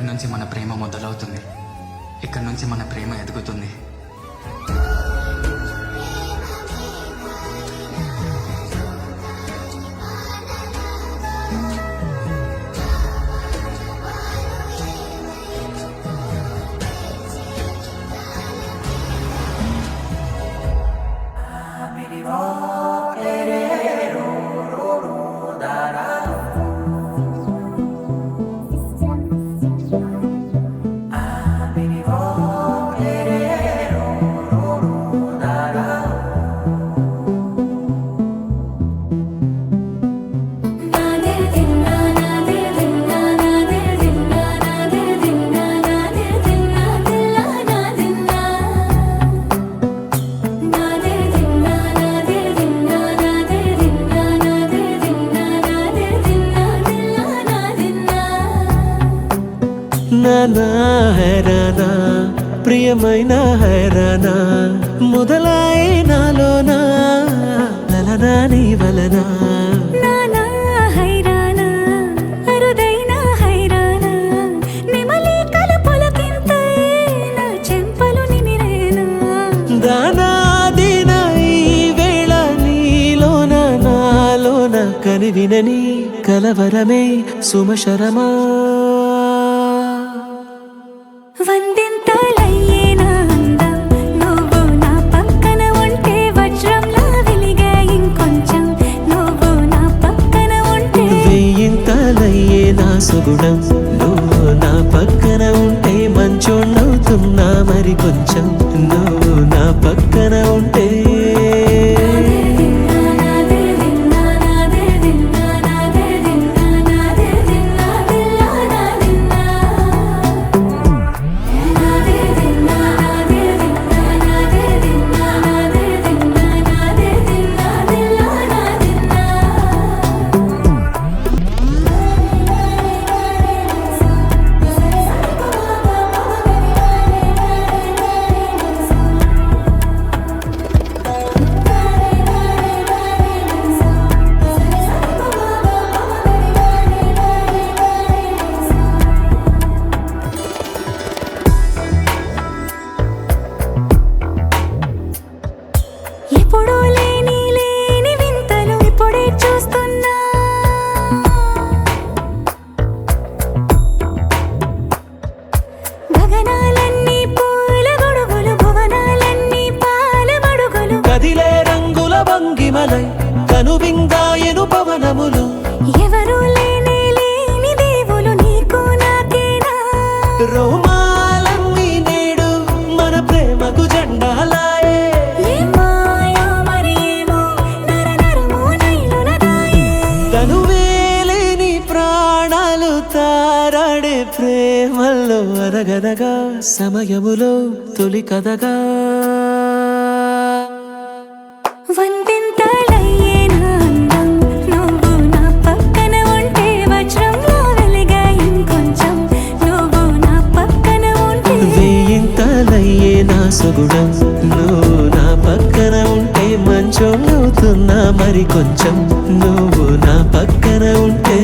ఇక్కడి నుంచి మన ప్రేమ మొదలవుతుంది, ఇక్కడి నుంచి మన ప్రేమ ఎదుగుతుంది. నానా హైరానా ప్రియమైన హైరానా మొదలాయి నాలోనా లలనా నీ వలనా. నానా హైరానా అరుదైన హైరానా నెమలి కలపులకింతై నా చెంపలు నిమిరేనా. దానాదిన ఈ వేళ నీలోన నాలోన కనివినని కలవరమే సుమశరమా. వందింతలయ్యేనా అందం నువ్వు నా పక్కన ఉంటే వజ్రంలా వెలిగే ఇంకొంచెం నువ్వు నా పక్కన ఉంటే. వెయ్యింతలయ్యే నా సుగుణం నువ్వు నా పక్కన ఉంటే మంచోణ్ణవుతున్నా మరి కొంచెం నువ్వు నా పక్కన ఉంటే. ఎప్పుడూ లేని వింతలు ఇప్పుడే చూస్తున్నా. గగనాలన్నీ పూల గొడుగులు భువనాలన్నీ పాల మడుగులు. కదిలే రంగుల భంగిమలై కనువిందాయను పవనములు. ఎవరూ లేని దేవులు నీకు నాకేనా. రోమాలన్నీ నేడు మన ప్రేమకు జెండాలాయే. ఏ మాయో మరి ఏమో నరనరమో నైలున దాయే. తనువేలేని ప్రాణాలు తారాడే ప్రేమల్లో అరగనగా సమయములో తొలి కథగా. వందింతలయ్యేనా అందం నువ్వు నా పక్కన ఉంటే వజ్రంలా వెలిగే ఇంకొంచెం నువ్వు నా పక్కన ఉంటే. వెయ్యింతలయ్యే నా సుగుణం నువ్వు నా పక్కన ఉంటే మంచోణ్ణవుతున్నా మరి కొంచెం నువ్వు నా పక్కన ఉంటే.